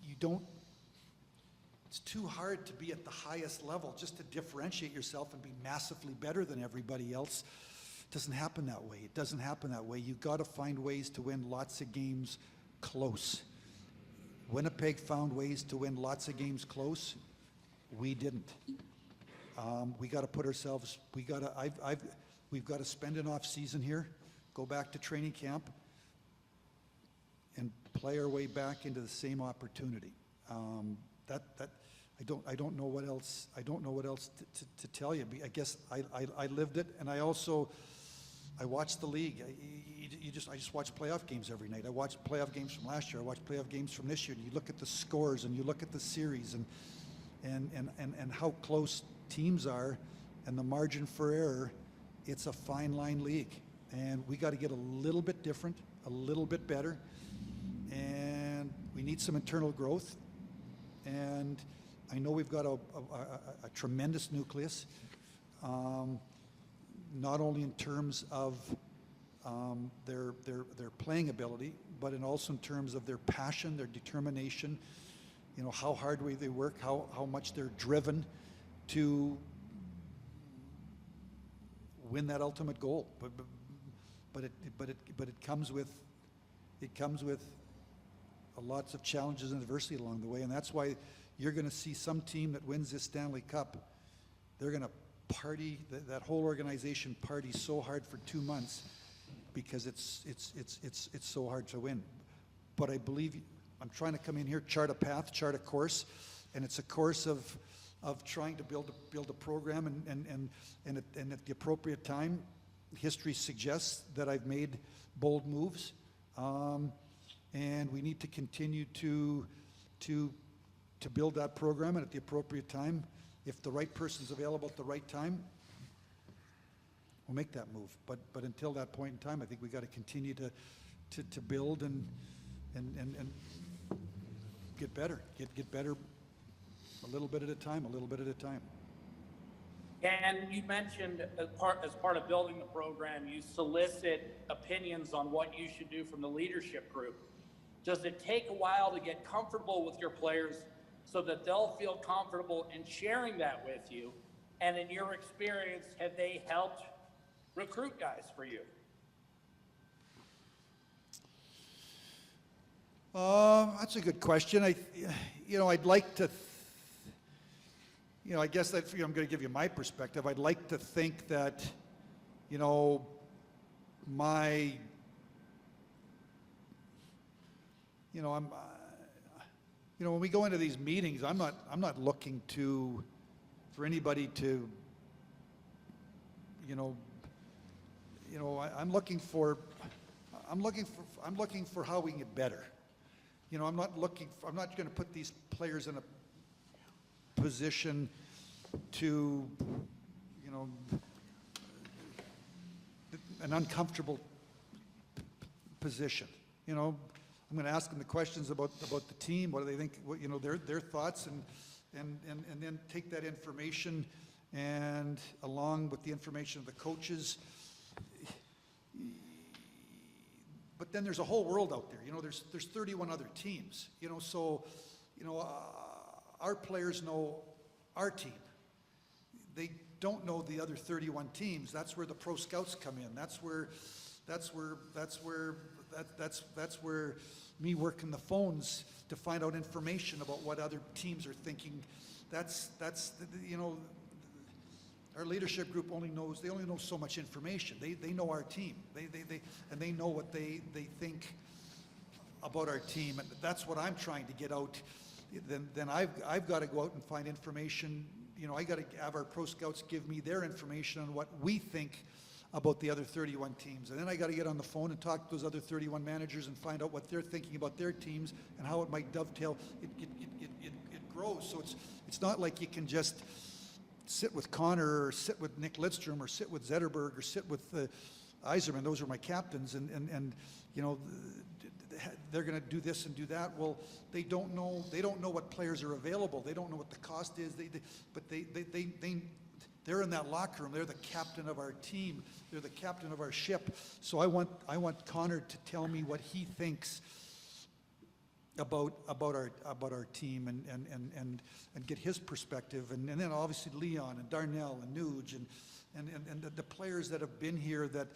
you don't. It's too hard to be at the highest level just to differentiate yourself and be massively better than everybody else. It doesn't happen that way. It doesn't happen that way. You've got to find ways to win lots of games close. Winnipeg found ways to win lots of games close. We didn't. We got to put ourselves. We've got to spend an off season here, go back to training camp, and play our way back into the same opportunity. I don't know what else. I don't know what else to tell you. I guess I lived it, and I watched the league. I just watch playoff games every night. I watch playoff games from last year. I watch playoff games from this year. And you look at the scores, and you look at the series, and how close teams are, and the margin for error. It's a fine line league, and we got to get a little bit different, a little bit better, and we need some internal growth. And I know we've got a tremendous nucleus, not only in terms of their playing ability, but also in terms of their passion, their determination, how hard they work, how much they're driven to win that ultimate goal. But it comes with lots of challenges and adversity along the way, and that's why you're going to see some team that wins this Stanley Cup. They're going to party, that whole organization parties so hard for 2 months because it's so hard to win. But I believe I'm trying to come in here, chart a path, chart a course, and it's a course of trying to build a program, and at the appropriate time, history suggests that I've made bold moves, and we need to continue to build that program, and at the appropriate time, if the right person's available at the right time, we'll make that move. But until that point in time, I think we got to continue to build and get better, get better a little bit at a time, And you mentioned as part of building the program, you solicit opinions on what you should do from the leadership group. Does it take a while to get comfortable with your players so that they'll feel comfortable in sharing that with you? And in your experience, have they helped recruit guys for you? That's a good question. I'd like to, I guess that I'm going to give you my perspective. I'd like to think that, when we go into these meetings, I'm not looking for anybody to, I'm looking for how we can get better. I'm not going to put these players in a position to, an uncomfortable position. I'm going to ask them the questions about the team. What do they think? Their thoughts, and then take that information, and along with the information of the coaches. But then there's a whole world out there. There's 31 other teams. Our players know our team. They don't know the other 31 teams. That's where the pro scouts come in. That's where me working the phones to find out information about what other teams are thinking. Our leadership group only knows so much information. They know our team. They know what they think about our team, and that's what I'm trying to get out. Then I've got to go out and find information. I got to have our pro scouts give me their information on what we think about the other 31 teams, and then I got to get on the phone and talk to those other 31 managers and find out what they're thinking about their teams and how it might dovetail. It grows. So it's not like you can just sit with Connor or sit with Nick Lidstrom or sit with Zetterberg or sit with Yzerman. Those are my captains, and they're going to do this and do that. Well, they don't know what players are available. They don't know what the cost is. But they're in that locker room. They're the captain of our team. They're the captain of our ship. So I want Connor to tell me what he thinks about our team and get his perspective, and then obviously Leon and Darnell and Nuge and the players that have been here that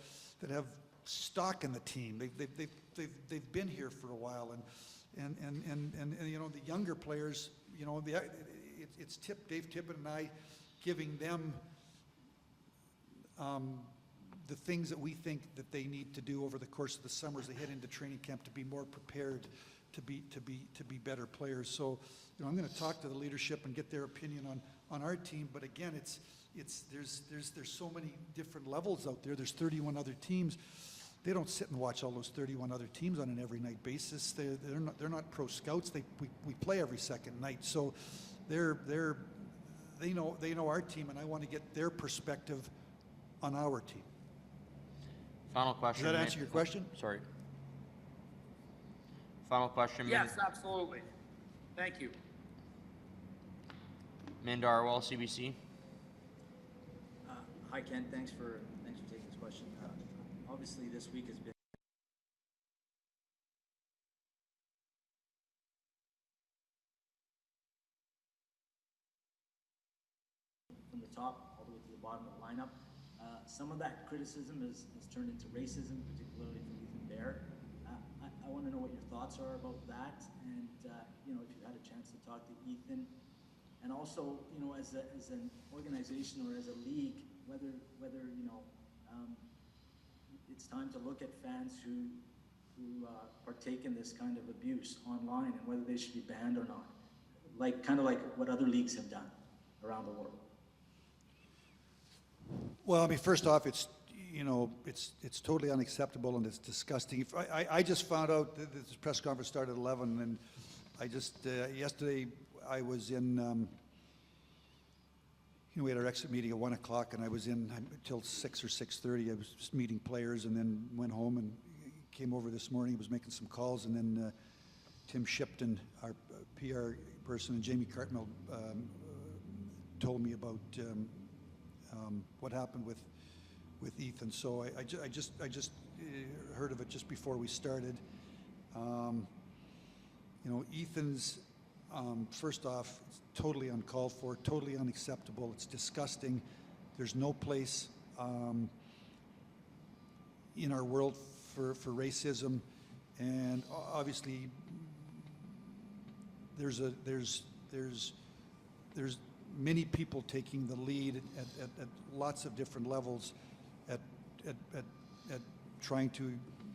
have stock in the team. They've been here for a while, and the younger players, it's Dave Tippett and I giving them the things that we think that they need to do over the course of the summer as they head into training camp to be more prepared to be better players. So, I'm going to talk to the leadership and get their opinion on our team. But again, there's so many different levels out there. There's 31 other teams. They don't sit and watch all those 31 other teams on an every night basis. They're not pro scouts. We play every second night. So they know our team, and I want to get their perspective on our team. Final question. Does that answer your question? Sorry. Final question. Yes, absolutely. Thank you. Min Darwal, CBC. Hi, Ken. Thanks for taking this question. obviously this week has been from the top all the way to the bottom of the lineup. Some of that criticism has turned into racism, particularly from Ethan Bear. I want to know what your thoughts are about that, and you know, if you've had a chance to talk to Ethan, and also, you know, as an organization or as a league, whether you know, it's time to look at fans who partake in this kind of abuse online, and whether they should be banned or not, kind of like what other leagues have done around the world. Well, I mean, first off, it's, you know, it's totally unacceptable and it's disgusting. I just found out that this press conference started at 11, and I just, yesterday I was in, you know, we had our exit meeting at 1 o'clock, and I was in until 6 or 6:30. I was just meeting players, and then went home and came over this morning. I was making some calls, and then Tim Shipton, our PR person, and Jamie Cartmell told me about what happened with Ethan. So I just heard of it just before we started. You know, Ethan's, first off, it's totally uncalled for, totally unacceptable. It's disgusting. There's no place in our world for racism, and obviously there's many people taking the lead at lots of different levels at trying to,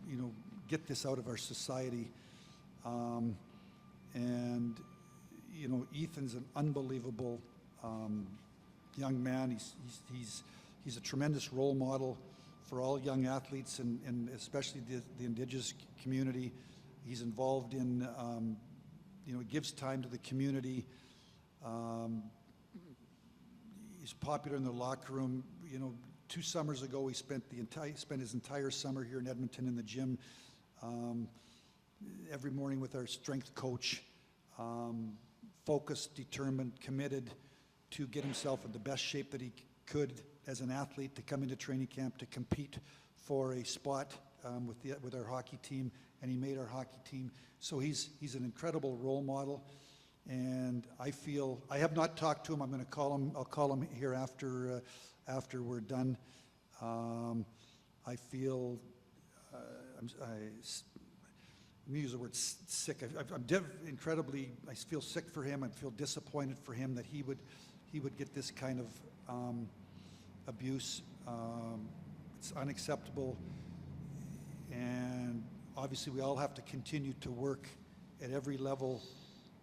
you know, get this out of our society. And you know, Ethan's an unbelievable young man. He's a tremendous role model for all young athletes, and especially the Indigenous community. He's involved in, you know, he gives time to the community. He's popular in the locker room. You know, 2 summers ago, he spent his entire summer here in Edmonton in the gym, every morning with our strength coach, focused, determined, committed to get himself in the best shape that he could as an athlete, to come into training camp, to compete for a spot with our hockey team, and he made our hockey team. So he's an incredible role model. And I feel, I have not talked to him. I'm going to call him. I'll call him here after we're done. I feel, let me use the word sick. Incredibly, I feel sick for him. I feel disappointed for him that he would get this kind of abuse. It's unacceptable, and obviously we all have to continue to work at every level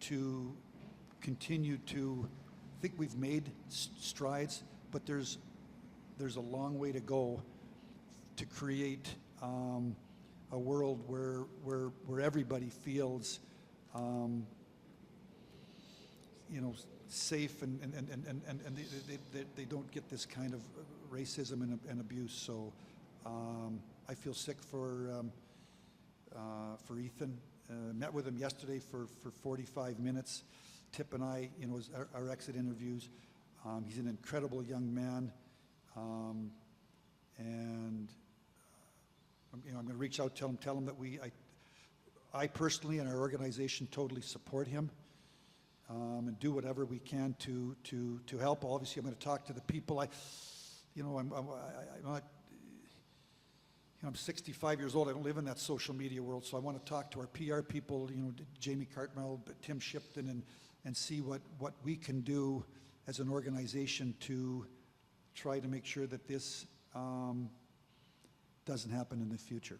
to continue to, I think we've made strides, but there's a long way to go to create a world where everybody feels, you know, safe, and they don't get this kind of racism and abuse. So I feel sick for Ethan. Met with him yesterday for 45 minutes. Tip and I, you know, our exit interviews. He's an incredible young man, and you know, I'm going to reach out, tell him that I personally and our organization totally support him, and do whatever we can to help. Obviously, I'm going to talk to the people. I'm 65 years old. I don't live in that social media world, so I want to talk to our PR people, you know, Jamie Cartmell, Tim Shipton, and see what we can do as an organization to try to make sure that this doesn't happen in the future.